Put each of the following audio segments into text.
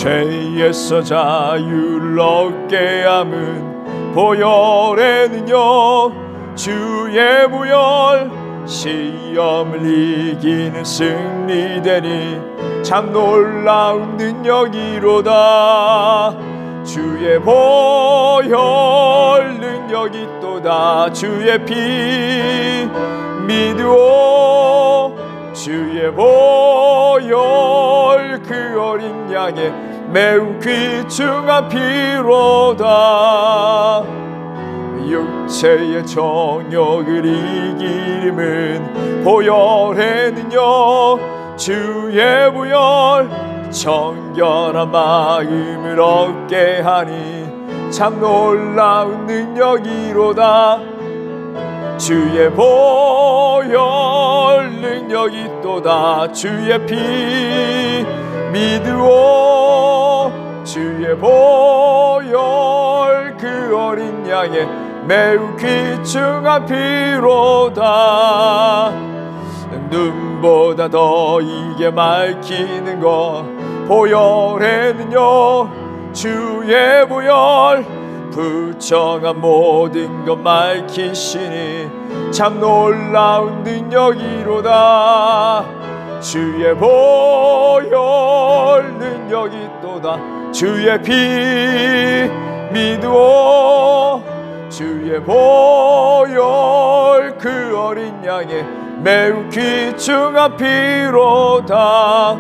죄에서 자유를 얻게 함은 보혈의 능력 주의 보혈 시험을 이기는 승리되니 참 놀라운 능력이로다. 주의 보혈 능력이 또다. 주의 피 믿으오. 주의 보혈 그 어린 양의 매우 귀중한 피로다. 육체의 정욕을 이기림은 보혈의 능력 주의 보혈 정결한 마음을 얻게 하니 참 놀라운 능력이로다. 주의 보혈 능력이 또다. 주의 피 믿으오. 주의 보혈 그 어린 양의 매우 귀중한 피로다. 눈보다 더 이게 맑히는 것 보혈의 능력 주의 보혈 부정한 모든 것 밝히시니 참 놀라운 능력이로다. 주의 보혈 능력이 또다. 주의 피 믿으오. 주의 보혈 그 어린 양의 매우 귀중한 피로다.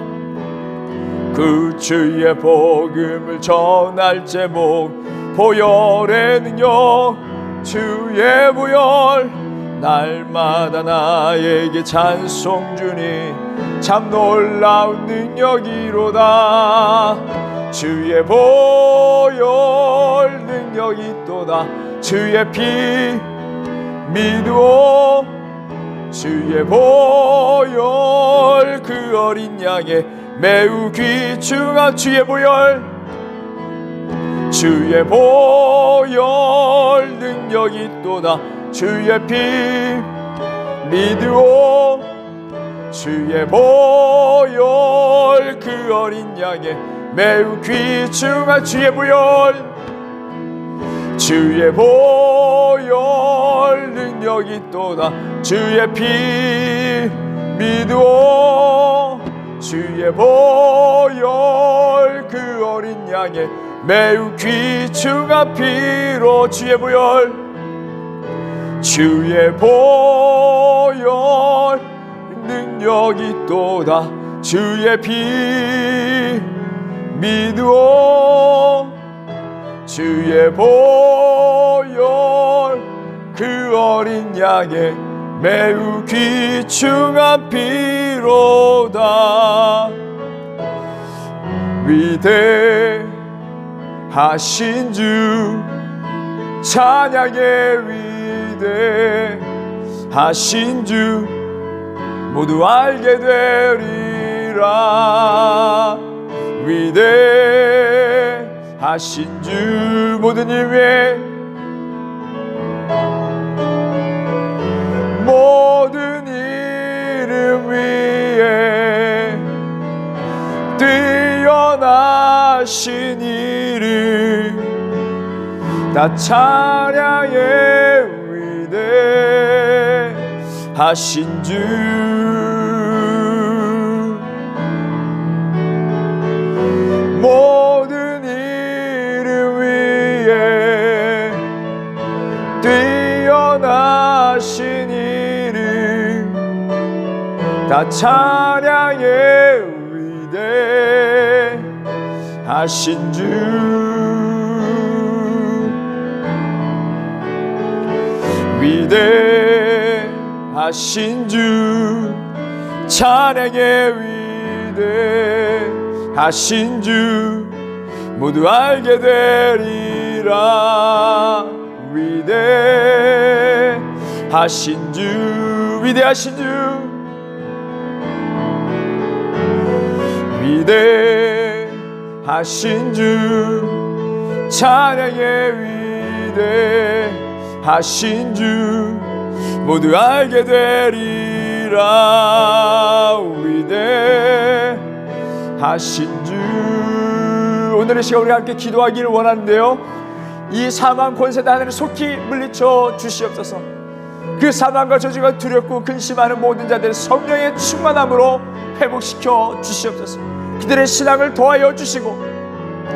그 주의 복음을 전할 제목 보혈의 능력 주의 보혈 날마다 나에게 찬송 주니 참 놀라운 능력이로다. 주의 보혈 능력이 또다. 주의 피 믿으오. 주의 보혈 그 어린 양의 매우 귀중한 주의 보혈 주의 보혈 능력이 또다. 주의 피 믿으오. 주의 보혈 그 어린 양의 매우 귀중한 주의 보혈 주의 보혈 능력이 또다. 주의 피 믿으오. 주의 보혈 그 어린 양의 매우 귀중한 피로 주의 보혈 주의 보혈 능력이 또다. 주의 피 믿으오. 주의 보혈 그 어린 양의 매우 귀중한 피로다. 위대하신 주 찬양의 위대하신 주 모두 알게 되리라. 위대하신 주 모든 일 위에 모든 이름 위에 뛰어나신 이름 다 찬양의 위대하신 주 모든 이름 위에 뛰어나신 이름 다 찬양의 위대하신 주 위대하신 주 찬양의 위대하신 주 모두 알게 되리라. 위대하신 주 위대하신 주 위대하신 주 찬양의 위대하신 주 모두 알게 되리라. 위대하신 주 오늘 이 시간 우리 함께 기도하기를 원하는데요, 이 사망 권세다 하나님 속히 물리쳐 주시옵소서. 그 사망과 저주가 두렵고 근심하는 모든 자들 성령의 충만함으로 회복시켜 주시옵소서. 그들의 신앙을 도와여 주시고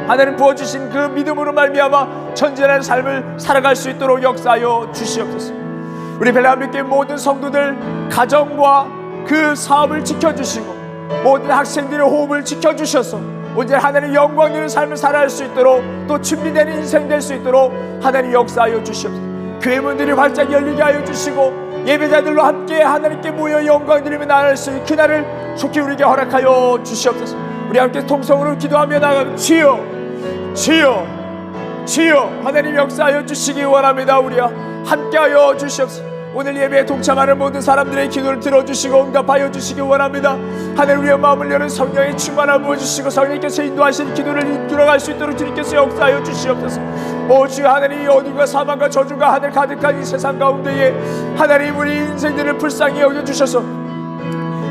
하나님 부어주신 그 믿음으로 말미암아 전진하는 삶을 살아갈 수 있도록 역사하여 주시옵소서. 우리 벨람교회 모든 성도들 가정과 그 사업을 지켜주시고 모든 학생들의 호흡을 지켜주셔서 온전히 하나님 영광 있는 삶을 살아갈 수 있도록 또 준비된 인생 될 수 있도록 하나님 역사하여 주시옵소서. 교회 문들이 활짝 열리게 하여 주시고 예배자들로 함께 하나님께 모여 영광 드리며 나아갈 수 있는 그날을 속히 우리에게 허락하여 주시옵소서. 우리 함께 통성으로 기도하며 나아가는 주여, 주여, 주여 하나님 역사하여 주시기 원합니다. 우리와 함께하여 주시옵소서. 오늘 예배에 동참하는 모든 사람들의 기도를 들어주시고 응답하여 주시기 원합니다. 하나님 우리의 마음을 여는 성령의 충만함을 부어주시고 성령께서 인도하신 기도를 이끌어갈 수 있도록 주님께서 역사하여 주시옵소서. 오 주여 하나님, 이 어둠과 사망과 저주가 하늘 가득한 이 세상 가운데에 하나님 우리 인생들을 불쌍히 여겨주셔서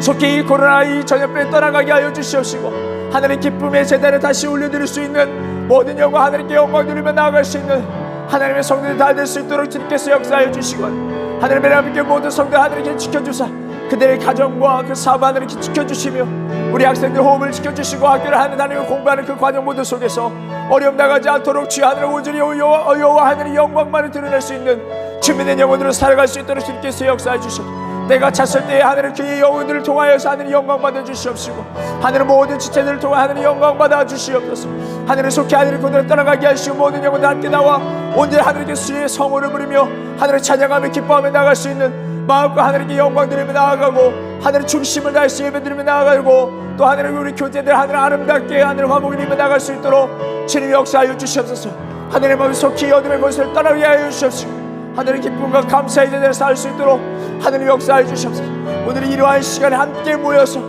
속히 이 코로나 이 전염병에 떠나가게 하여 주시옵시고 하나님 기쁨의 제단을 다시 올려드릴 수 있는 모든 영광 하나님께 영광 드리며 나아갈 수 있는 하나님의 성도들이 다 될 수 있도록 주님께서 역사하여 주시고 하나님의 함께 모든 성도 하나님께 지켜주사 그들의 가정과 그 사업 하나님께 지켜주시며 우리 학생들 호흡을 지켜주시고 학교를 하는 하나님을 공부하는 그 과정 모든 속에서 어려움 나가지 않도록 주여 하늘을 온전히 여호와 하늘의 영광만을 드러낼 수 있는 주민의 영혼으로 살아갈 수 있도록 주님께서 역사해 주시옵소서. 내가 찼을 때에 하늘은 그의 영혼들을 통하여서 하늘의 영광 받아 주시옵시고 하늘은 모든 지체들을 통해 하늘의 영광 받아 주시옵소서. 하늘을 속히 하늘의 그들을 떠나가게 하시고 모든 영혼들 함께 나와 온전히 하늘께 주의 성호를 부리며 하늘을 찬양하며 기뻐하며 나아갈 수 있는 마음과 하늘에게 영광 드리며 나아가고 하늘의 중심을 다해서 예배 드리며 나아가고 또 하늘의 우리 교제들 하늘을 아름답게 하늘의 화목을 입며 나갈 수 있도록 주님 역사하여 주시옵소서. 하늘의 마음 속히 어둠의 것을 떠나게 하여 주시옵시고 하늘의 기쁨과 감사의 자리에 살 수 있도록 하늘의 역사해 주시옵소서. 오늘 이러한 시간에 함께 모여서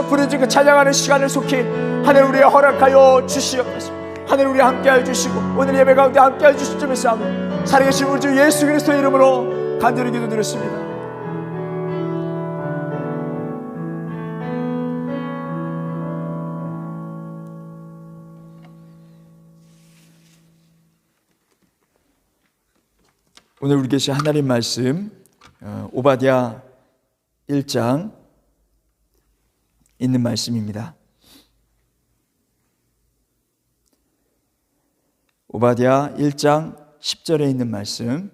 부르짖고 찬양하는 시간을 속히 하늘 우리에 허락하여 주시옵소서. 하늘 우리 함께하여 주시고 오늘 예배 가운데 함께하여 주실 줄 믿사오며 살아계신 우리 주 예수 그리스도의 이름으로 간절히 기도드렸습니다. 오늘 우리 계신 하나님 말씀 오바댜 1장 있는 말씀입니다. 오바댜 1장 10절에 있는 말씀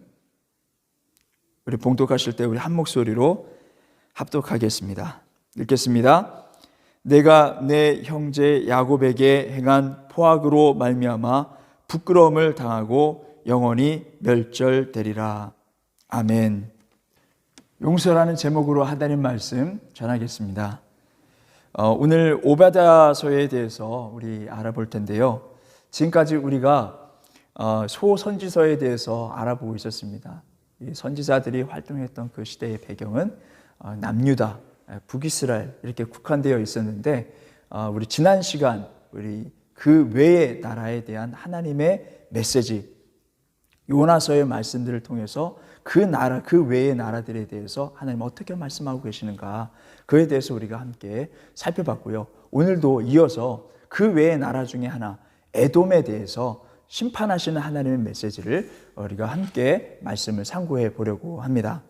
우리 봉독하실 때 우리 한 목소리로 합독하겠습니다. 읽겠습니다. 내가 내 형제 야곱에게 행한 포악으로 말미암아 부끄러움을 당하고 영원히 멸절되리라. 아멘. 용서라는 제목으로 하나님 말씀 전하겠습니다. 오늘 오바댜서에 대해서 우리 알아볼 텐데요. 지금까지 우리가 소선지서에 대해서 알아보고 있었습니다. 이 선지자들이 활동했던 그 시대의 배경은 남유다, 북이스라엘 이렇게 국한되어 있었는데 우리 지난 시간 우리 그 외의 나라에 대한 하나님의 메시지 요나서의 말씀들을 통해서 그 나라, 그 외의 나라들에 대해서 하나님 어떻게 말씀하고 계시는가 그에 대해서 우리가 함께 살펴봤고요. 오늘도 이어서 그 외의 나라 중에 하나 에돔에 대해서 심판하시는 하나님의 메시지를 우리가 함께 말씀을 상고해 보려고 합니다.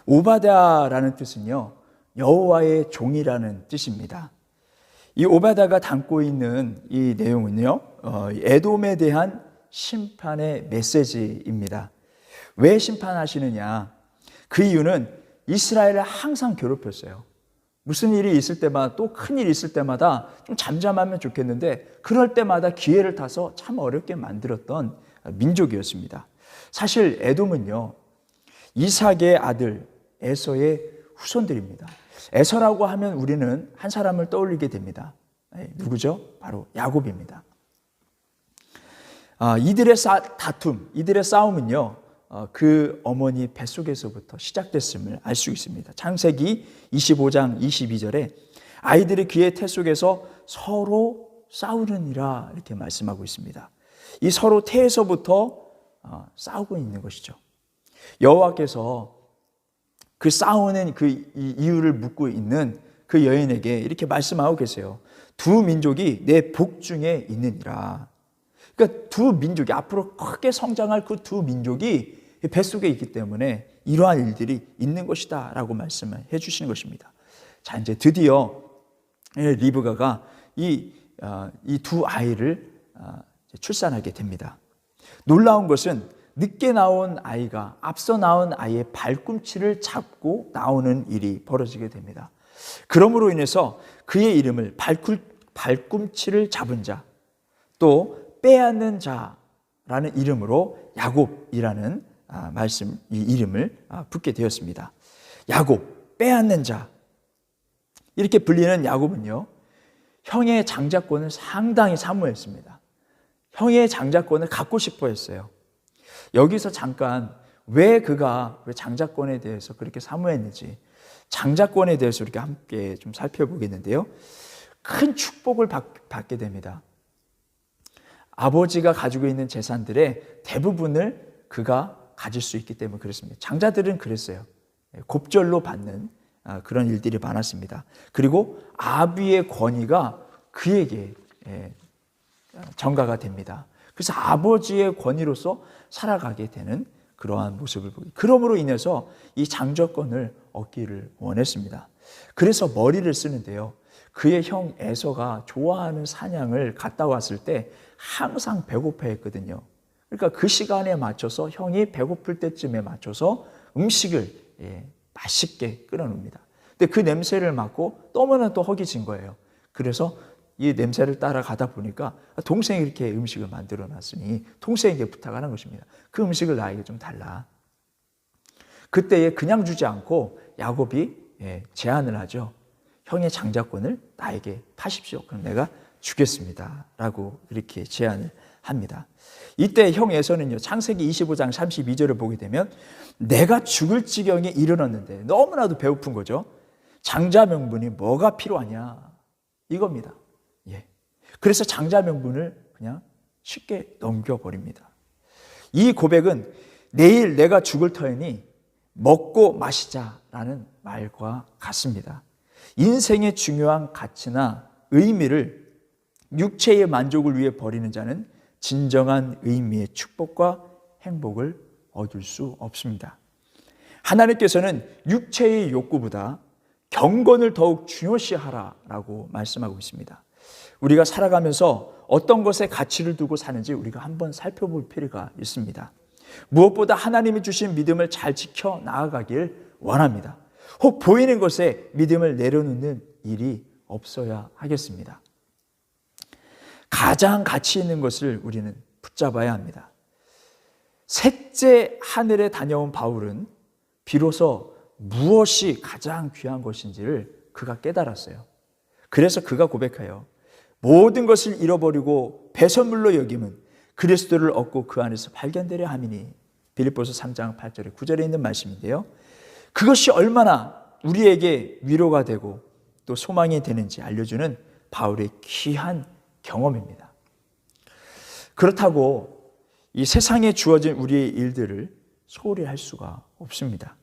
오바댜라는 뜻은요, 여호와의 종이라는 뜻입니다. 이 오바댜가 담고 있는 이 내용은요, 에돔에 대한 심판의 메시지입니다. 왜 심판하시느냐? 그 이유는 이스라엘을 항상 괴롭혔어요. 무슨 일이 있을 때마다 또 큰 일이 있을 때마다 좀 잠잠하면 좋겠는데 그럴 때마다 기회를 타서 참 어렵게 만들었던 민족이었습니다. 사실 에돔은요, 이삭의 아들 에서의 후손들입니다. 에서라고 하면 우리는 한 사람을 떠올리게 됩니다. 누구죠? 바로 야곱입니다. 이들의 다툼, 이들의 싸움은요, 그 어머니 뱃속에서부터 시작됐음을 알 수 있습니다. 창세기 25장 22절에 아이들이 그의 태 속에서 서로 싸우느니라 이렇게 말씀하고 있습니다. 이 서로 태에서부터 싸우고 있는 것이죠. 여호와께서 그 싸우는 그 이유를 묻고 있는 그 여인에게 이렇게 말씀하고 계세요. 두 민족이 내 복중에 있느니라. 그러니까 두 민족이 앞으로 크게 성장할 그 두 민족이 뱃속에 있기 때문에 이러한 일들이 있는 것이다 라고 말씀을 해주시는 것입니다. 자, 이제 드디어 리브가가 이 두 아이를 출산하게 됩니다. 놀라운 것은 늦게 나온 아이가 앞서 나온 아이의 발꿈치를 잡고 나오는 일이 벌어지게 됩니다. 그러므로 인해서 그의 이름을 발꿈치를 잡은 자, 또 빼앗는 자라는 이름으로 야곱이라는 이 이름을 붙게 되었습니다. 야곱, 빼앗는 자. 이렇게 불리는 야곱은요, 형의 장자권을 상당히 사모했습니다. 형의 장자권을 갖고 싶어 했어요. 여기서 잠깐 왜 그가 장자권에 대해서 그렇게 사모했는지, 장자권에 대해서 이렇게 함께 좀 살펴보겠는데요. 큰 축복을 받게 됩니다. 아버지가 가지고 있는 재산들의 대부분을 그가 가질 수 있기 때문에 그렇습니다. 장자들은 그랬어요. 곱절로 받는 그런 일들이 많았습니다. 그리고 아비의 권위가 그에게 전가가 됩니다. 그래서 아버지의 권위로서 살아가게 되는 그러한 모습을 보기. 그러므로 인해서 이 장자권을 얻기를 원했습니다. 그래서 머리를 쓰는데요. 그의 형 에서가 좋아하는 사냥을 갔다 왔을 때 항상 배고파했거든요. 그러니까 그 시간에 맞춰서 형이 배고플 때쯤에 맞춰서 음식을 맛있게 끓여놓습니다. 근데 그 냄새를 맡고 너무나 또 허기진 거예요. 그래서 이 냄새를 따라가다 보니까 동생이 이렇게 음식을 만들어 놨으니 동생에게 부탁하는 것입니다. 그 음식을 나에게 좀 달라. 그때에 그냥 주지 않고 야곱이 제안을 하죠. 형의 장자권을 나에게 파십시오. 그럼 내가 주겠습니다. 라고 이렇게 제안을 합니다. 이때 형 에서는요, 창세기 25장 32절을 보게 되면 내가 죽을 지경에 이르렀는데 너무나도 배고픈 거죠. 장자 명분이 뭐가 필요하냐 이겁니다. 그래서 장자 명분을 그냥 쉽게 넘겨버립니다. 이 고백은 내일 내가 죽을 터이니 먹고 마시자라는 말과 같습니다. 인생의 중요한 가치나 의미를 육체의 만족을 위해 버리는 자는 진정한 의미의 축복과 행복을 얻을 수 없습니다. 하나님께서는 육체의 욕구보다 경건을 더욱 중요시하라라고 말씀하고 있습니다. 우리가 살아가면서 어떤 것에 가치를 두고 사는지 우리가 한번 살펴볼 필요가 있습니다. 무엇보다 하나님이 주신 믿음을 잘 지켜 나아가길 원합니다. 혹 보이는 것에 믿음을 내려놓는 일이 없어야 하겠습니다. 가장 가치 있는 것을 우리는 붙잡아야 합니다. 셋째 하늘에 다녀온 바울은 비로소 무엇이 가장 귀한 것인지를 그가 깨달았어요. 그래서 그가 고백해요. 모든 것을 잃어버리고 배설물로 여김은 그리스도를 얻고 그 안에서 발견되려 함이니. 빌립보서 3장 8절에 9절에 있는 말씀인데요. 그것이 얼마나 우리에게 위로가 되고 또 소망이 되는지 알려주는 바울의 귀한 경험입니다. 그렇다고 이 세상에 주어진 우리의 일들을 소홀히 할 수가 없습니다.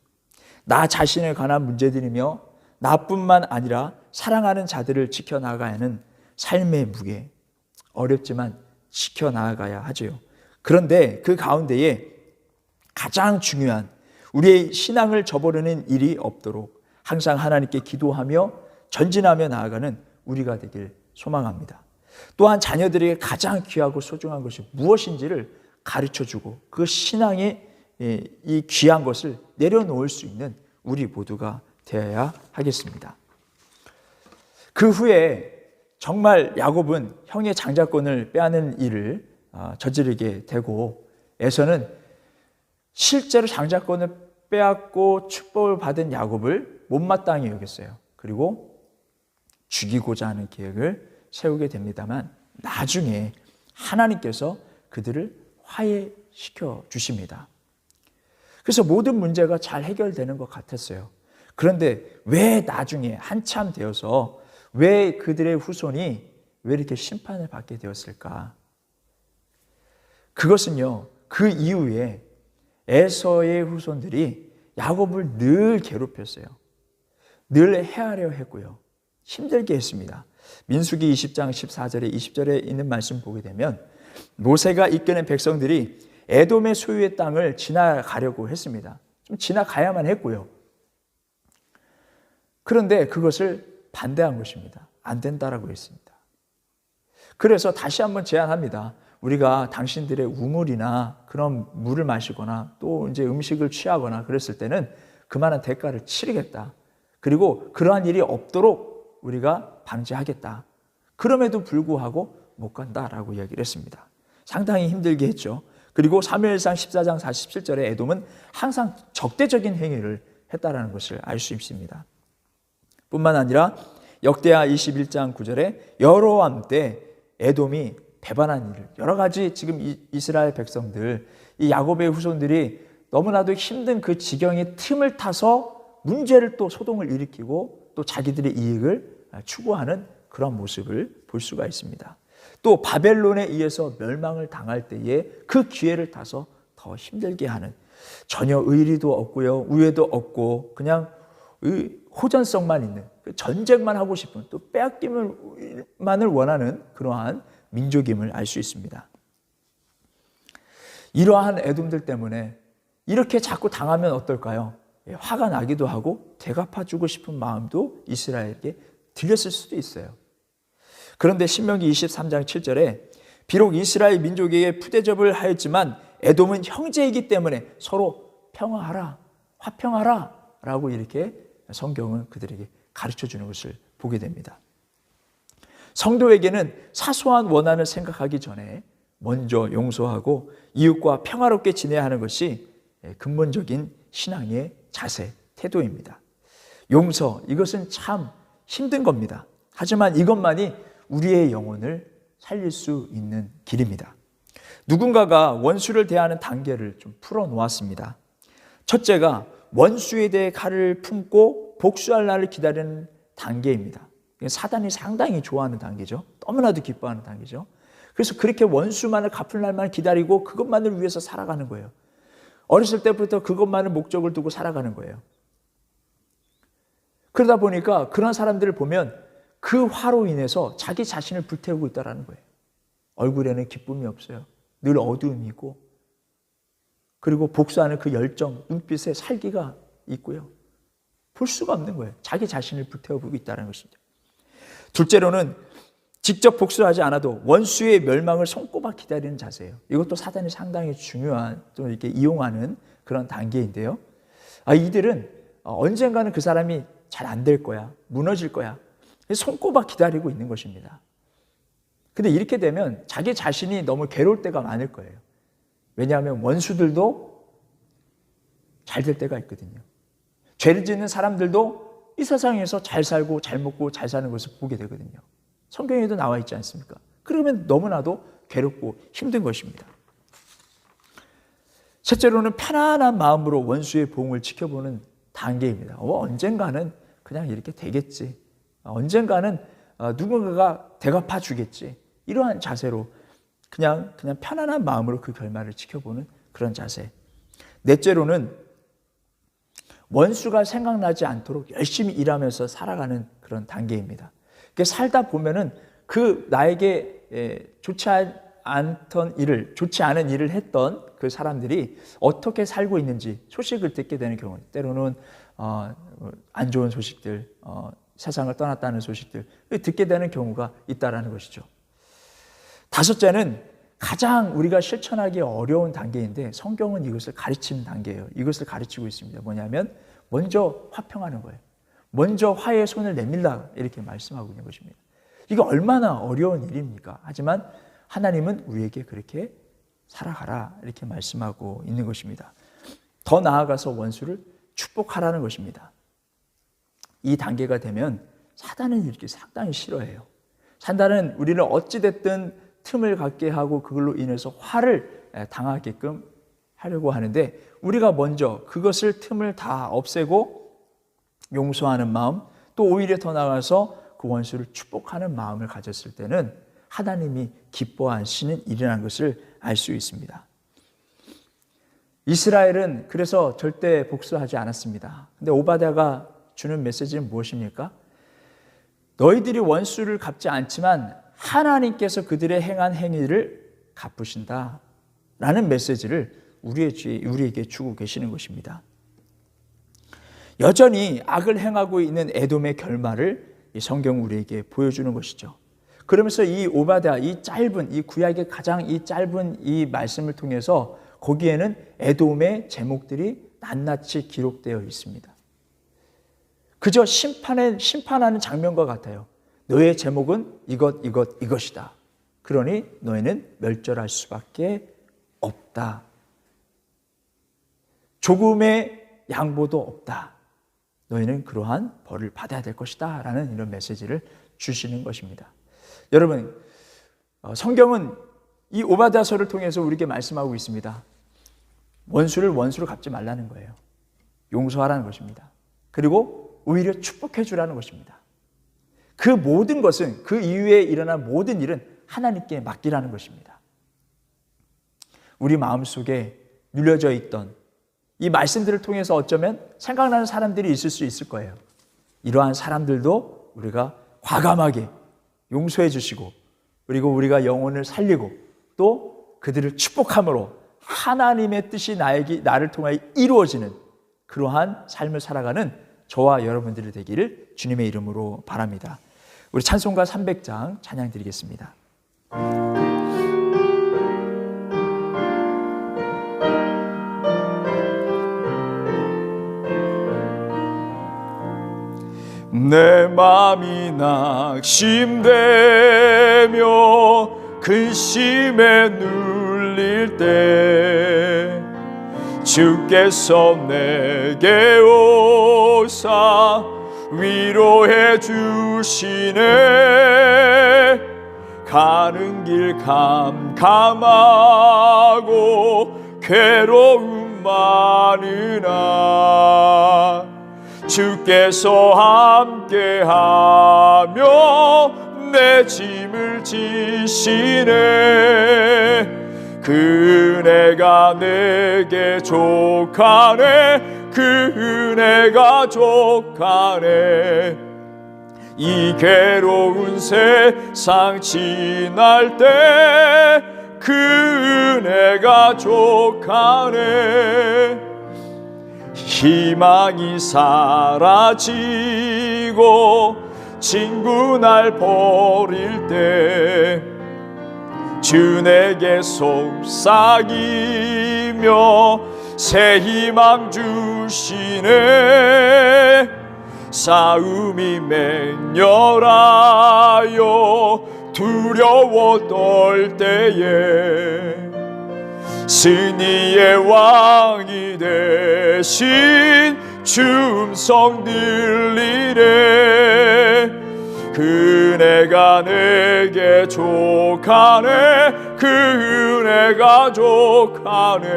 나 자신에 관한 문제들이며 나뿐만 아니라 사랑하는 자들을 지켜나가야 하는 삶의 무게, 어렵지만 지켜나가야 하죠. 그런데 그 가운데에 가장 중요한 우리의 신앙을 저버리는 일이 없도록 항상 하나님께 기도하며 전진하며 나아가는 우리가 되길 소망합니다. 또한 자녀들에게 가장 귀하고 소중한 것이 무엇인지를 가르쳐주고 그 신앙의 이 귀한 것을 내려놓을 수 있는 우리 모두가 되어야 하겠습니다. 그 후에 정말 야곱은 형의 장자권을 빼앗는 일을 저지르게 되고 에서는 실제로 장자권을 빼앗고 축복을 받은 야곱을 못마땅히 여겼어요. 그리고 죽이고자 하는 계획을 세우게 됩니다만 나중에 하나님께서 그들을 화해시켜 주십니다. 그래서 모든 문제가 잘 해결되는 것 같았어요. 그런데 왜 나중에 한참 되어서 왜 그들의 후손이 왜 이렇게 심판을 받게 되었을까? 그것은요, 그 이후에 에서의 후손들이 야곱을 늘 괴롭혔어요. 늘 해하려 했고요. 힘들게 했습니다. 민수기 20장 14절에 20절에 있는 말씀 보게 되면 모세가 이끄는 백성들이 에돔의 소유의 땅을 지나가려고 했습니다. 좀 지나가야만 했고요. 그런데 그것을 반대한 것입니다. 안 된다라고 했습니다. 그래서 다시 한번 제안합니다. 우리가 당신들의 우물이나 그런 물을 마시거나 또 이제 음식을 취하거나 그랬을 때는 그만한 대가를 치르겠다. 그리고 그러한 일이 없도록 우리가 방지하겠다. 그럼에도 불구하고 못 간다라고 이야기를 했습니다. 상당히 힘들게 했죠. 그리고 사무엘상 14장 47절에 에돔은 항상 적대적인 행위를 했다라는 것을 알 수 있습니다. 뿐만 아니라 역대하 21장 9절에 여로암 때 에돔이 배반한 일을, 여러 가지 지금 이스라엘 백성들, 이 야곱의 후손들이 너무나도 힘든 그 지경의 틈을 타서 문제를 또 소동을 일으키고 또 자기들의 이익을 추구하는 그런 모습을 볼 수가 있습니다. 또 바벨론에 의해서 멸망을 당할 때에 그 기회를 타서 더 힘들게 하는, 전혀 의리도 없고요, 우애도 없고 그냥 호전성만 있는, 전쟁만 하고 싶은, 또 빼앗기만을 원하는 그러한 민족임을 알 수 있습니다. 이러한 에돔들 때문에 이렇게 자꾸 당하면 어떨까요? 화가 나기도 하고 되갚아주고 싶은 마음도 이스라엘에게 들렸을 수도 있어요. 그런데 신명기 23장 7절에 비록 이스라엘 민족에게 푸대접을 하였지만 에돔은 형제이기 때문에 서로 평화하라, 화평하라 라고 이렇게 성경은 그들에게 가르쳐주는 것을 보게 됩니다. 성도에게는 사소한 원한을 생각하기 전에 먼저 용서하고 이웃과 평화롭게 지내야 하는 것이 근본적인 신앙의 자세, 태도입니다. 용서, 이것은 참 힘든 겁니다. 하지만 이것만이 우리의 영혼을 살릴 수 있는 길입니다. 누군가가 원수를 대하는 단계를 좀 풀어놓았습니다. 첫째가 원수에 대해 칼을 품고 복수할 날을 기다리는 단계입니다. 사단이 상당히 좋아하는 단계죠. 너무나도 기뻐하는 단계죠. 그래서 그렇게 원수만을 갚을 날만 기다리고 그것만을 위해서 살아가는 거예요. 어렸을 때부터 그것만을 목적을 두고 살아가는 거예요. 그러다 보니까 그런 사람들을 보면 그 화로 인해서 자기 자신을 불태우고 있다는 거예요. 얼굴에는 기쁨이 없어요. 늘 어두움이 있고, 그리고 복수하는 그 열정, 눈빛에 살기가 있고요. 볼 수가 없는 거예요. 자기 자신을 불태우고 있다는 것입니다. 둘째로는 직접 복수하지 않아도 원수의 멸망을 손꼽아 기다리는 자세예요. 이것도 사단이 상당히 중요한, 또 이렇게 이용하는 그런 단계인데요. 이들은 언젠가는 그 사람이 잘 안 될 거야, 무너질 거야, 손꼽아 기다리고 있는 것입니다. 근데 이렇게 되면 자기 자신이 너무 괴로울 때가 많을 거예요. 왜냐하면 원수들도 잘 될 때가 있거든요. 죄를 짓는 사람들도 이 세상에서 잘 살고 잘 먹고 잘 사는 것을 보게 되거든요. 성경에도 나와 있지 않습니까? 그러면 너무나도 괴롭고 힘든 것입니다. 셋째로는 편안한 마음으로 원수의 보응을 지켜보는 단계입니다. 언젠가는 그냥 이렇게 되겠지. 언젠가는 누군가가 대갚아 주겠지. 이러한 자세로 그냥 편안한 마음으로 그 결말을 지켜보는 그런 자세. 넷째로는 원수가 생각나지 않도록 열심히 일하면서 살아가는 그런 단계입니다. 살다 보면은 그 나에게 좋지 않은 일을 했던 그 사람들이 어떻게 살고 있는지 소식을 듣게 되는 경우, 때로는 안 좋은 소식들, 세상을 떠났다는 소식들 듣게 되는 경우가 있다라는 것이죠. 다섯째는 가장 우리가 실천하기 어려운 단계인데 성경은 이것을 가르치는 단계예요. 이것을 가르치고 있습니다. 뭐냐면 먼저 화평하는 거예요. 먼저 화해의 손을 내밀라, 이렇게 말씀하고 있는 것입니다. 이게 얼마나 어려운 일입니까? 하지만 하나님은 우리에게 그렇게 살아가라, 이렇게 말씀하고 있는 것입니다. 더 나아가서 원수를 축복하라는 것입니다. 이 단계가 되면 사단은 이렇게 상당히 싫어해요. 사단은 우리를 어찌됐든 틈을 갖게 하고 그걸로 인해서 화를 당하게끔 하려고 하는데, 우리가 먼저 그것을 틈을 다 없애고 용서하는 마음, 또 오히려 더 나아가서 그 원수를 축복하는 마음을 가졌을 때는 하나님이 기뻐하시는 일이라는 것을 알 수 있습니다. 이스라엘은 그래서 절대 복수하지 않았습니다. 근데 오바댜가 주는 메시지는 무엇입니까? 너희들이 원수를 갚지 않지만 하나님께서 그들의 행한 행위를 갚으신다 라는 메시지를 우리에게 주고 계시는 것입니다. 여전히 악을 행하고 있는 에돔의 결말을 이 성경 우리에게 보여주는 것이죠. 그러면서 이 오바댜, 이 구약의 가장 짧은 이 말씀을 통해서 거기에는 에돔의 제목들이 낱낱이 기록되어 있습니다. 그저 심판하는 장면과 같아요. 너의 제목은 이것이다. 그러니 너희는 멸절할 수밖에 없다. 조금의 양보도 없다. 너희는 그러한 벌을 받아야 될 것이다 라는 이런 메시지를 주시는 것입니다. 여러분, 성경은 이 오바댜서를 통해서 우리에게 말씀하고 있습니다. 원수를 원수로 갚지 말라는 거예요. 용서하라는 것입니다. 그리고 오히려 축복해 주라는 것입니다. 그 모든 것은, 그 이후에 일어난 모든 일은 하나님께 맡기라는 것입니다. 우리 마음속에 눌려져 있던 이 말씀들을 통해서 어쩌면 생각나는 사람들이 있을 수 있을 거예요. 이러한 사람들도 우리가 과감하게 용서해 주시고, 그리고 우리가 영혼을 살리고 또 그들을 축복함으로 하나님의 뜻이 나를 통하여 이루어지는 그러한 삶을 살아가는 저와 여러분들이 되기를 주님의 이름으로 바랍니다. 우리 찬송가 300장 찬양 드리겠습니다. 내 맘이 낙심되며 근심에 눌릴 때 주께서 내게 오사 위로해 주시네. 가는 길 캄캄하고 괴로움 많으나 주께서 함께하며 내 짐을 지시네. 그 은혜가 내게 족하네. 그 은혜가 족하네. 이 괴로운 세상 지날 때 그 은혜가 족하네. 희망이 사라지고 친구 날 버릴 때 주 내게 속삭이며 새 희망 주시네. 싸움이 맹렬하여 두려워 떨 때에 승리의 왕이 되신 주 음성 들리네. 그 은혜가 내게 족하네. 그 은혜가 족하네.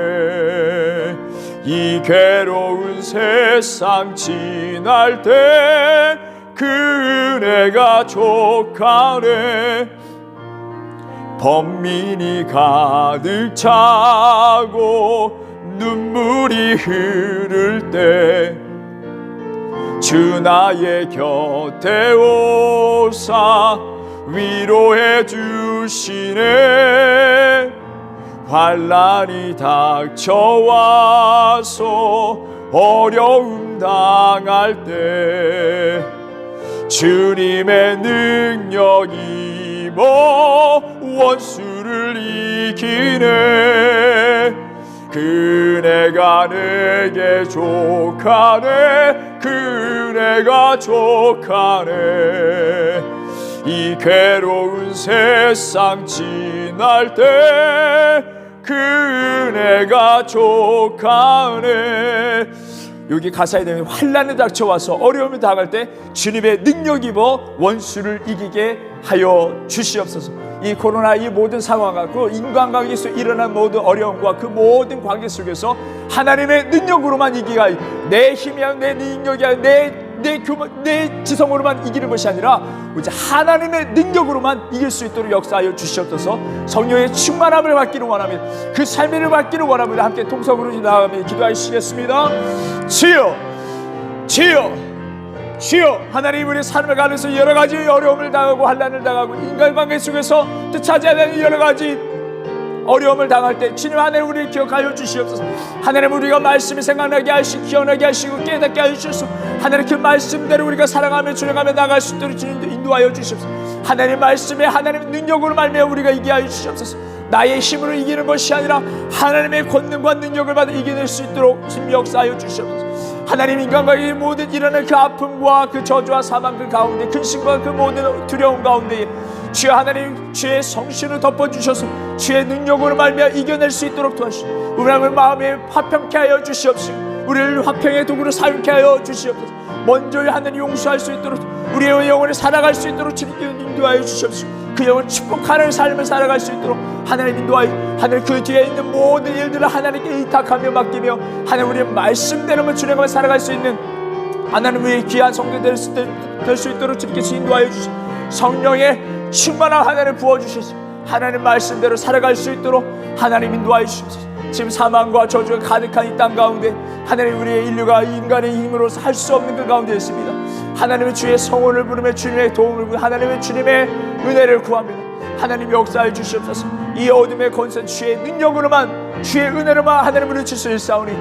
이 괴로운 세상 지날 때 그 은혜가 족하네. 번민이 가득 차고 눈물이 흐를 때 주 나의 곁에 오사 위로해 주시네. 환난이 닥쳐와서 어려움 당할 때 주님의 능력 입어 원수를 이기네. 그 은혜가 내게 족하네. 그 은혜가 족하네. 이 괴로운 세상 지날 때 그 은혜가 족하네. 여기 가사에 되면 환난이 닥쳐와서 어려움이 당할 때 주님의 능력 입어 원수를 이기게 하여 주시옵소서. 이 코로나 이 모든 상황과 그 인간관계에서 일어난 모든 어려움과 그 모든 관계 속에서 하나님의 능력으로만 이기가, 내 힘이야 내 능력이야 내 지성으로만 이기는 것이 아니라 이제 하나님의 능력으로만 이길 수 있도록 역사하여 주시옵소서. 성령의 충만함을 받기를 원합니다. 그 삶을 받기를 원합니다. 함께 통성으로 나아가며 기도하시겠습니다. 주여 주여 주여, 하나님 우리 삶을 가면서 여러 가지 어려움을 당하고 환난을 당하고 인간관계 속에서 또 차지하는 여러 가지 어려움을 당할 때 주님 하나님 우리를 기억하여 주시옵소서. 하나님 우리가 말씀이 생각나게 하시고 기억나게 하시고 깨닫게 하여 주시옵소서. 하나님 그 말씀대로 우리가 사랑하며 준행하며 나갈 수 있도록 주님도 인도하여 주시옵소서. 하나님 말씀에 하나님 능력으로 말미암아 우리가 이기게 하여 주시옵소서. 나의 힘으로 이기는 것이 아니라 하나님의 권능과 능력을 받아 이겨낼 수 있도록 주님 역사하여 주시옵소서. 하나님 인간과의 모든 일어나는 그 아픔과 그 저주와 사망 그 가운데 근심과 그 모든 두려움 가운데 주여 하나님 주의 성신을 덮어주셔서 주의 능력으로 말미암아 이겨낼 수 있도록 도와주시고 우리의 마음에 화평케 하여 주시옵시고 우리를 화평의 도구로 사용케 하여 주시옵소서. 먼저 하나님 용서할 수 있도록 우리의 영혼을 살아갈 수 있도록 주님께 인도하여 주시옵시고 그 영혼을 축복하는 삶을 살아갈 수 있도록 하나님 인도하여 하나님 그 뒤에 있는 모든 일들을 하나님께 의탁하며 맡기며 하나님 우리의 말씀대로만 준행하며 살아갈 수 있는 하나님 우리의 귀한 성도 될 수 있도록 주님께서 인도하여 주시고 성령의 충만한 하나님을 부어주셔서 하나님 말씀대로 살아갈 수 있도록 하나님 인도하여 주시옵소서. 지금 사망과 저주가 가득한 이 땅 가운데 하나님 우리의 인류가 인간의 힘으로서 할 수 없는 그 가운데 있습니다. 하나님의 주의 성원을 부르며 주님의 도움을 부르며 하나님의 주님의 은혜를 구합니다. 하나님 역사해 주시옵소서. 이 어둠의 권세 주의 능력으로만 주의 은혜로만 하나님을 물리칠 수 있사오니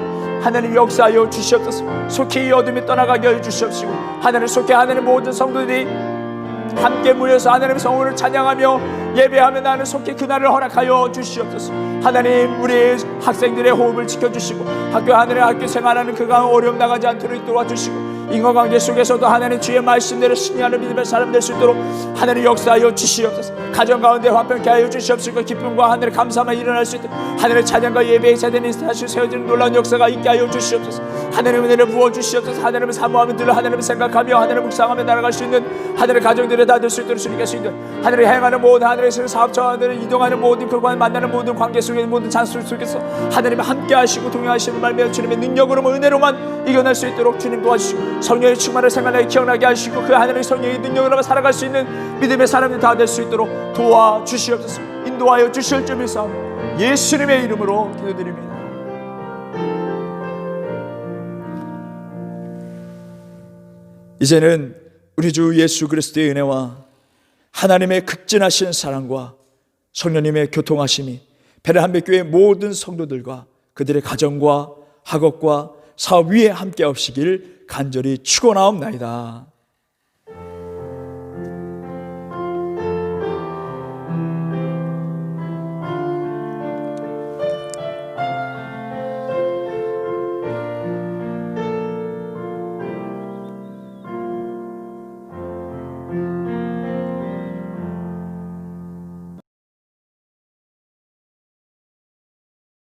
하나님 역사하여 주시옵소서. 속히 이 어둠이 떠나가게 하여 주시옵시고 하나님 속히 하나님 모든 성도들이 함께 모여서 하나님의 성원을 찬양하며 예배하며 나는 속히 그날을 허락하여 주시옵소서. 하나님 우리 학생들의 호흡을 지켜주시고 학교 하늘의 학교 생활하는 그가 어려움 나가지 않도록 도와주시고 인간관계 속에서도 하나님 주의 말씀대로 승리하는 믿음의 사람 될 수 있도록 하나님 역사하여 주시옵소서. 가정 가운데 화평케 하여 주시옵시고 기쁨과 하늘의 감사만 일어날 수 있도록 하늘의 찬양과 예배의 세대는 다시 세워지는 놀라운 역사가 있게 하여 주시옵소서. 하나님의 은혜를 부어주시옵소서. 하나님을 사모하며 늘 하나님을 생각하며 하나님을 묵상하며 날아갈 수 있는 하늘의 가정들이 다 될 수 있도록 주님께서 인도해 하늘을 행하는 모든 하늘에서 사업자와 하늘을 이동하는 모든 그와 만나는 모든 관계 속에 모든 찬스 속에서 하나님이 함께 하시고 동행하시는 말미암아 주님의 능력으로 은혜로만 이겨낼 수 있도록 주님 도와주시고 성령의 충만을 생각나게 기억나게 하시고 그 하늘의 성령의 능력으로만 살아갈 수 있는 믿음의 사람들이 다 될 수 있도록 도와주시옵소서. 인도하여 주실 줄 믿사오니 예수님의 이름으로 기도드립니다. 이제는 우리 주 예수 그리스도의 은혜와 하나님의 극진하신 사랑과 성령님의 교통하심이 베레한백교회 모든 성도들과 그들의 가정과 학업과 사업 위에 함께 하시길 간절히 축원하옵나이다.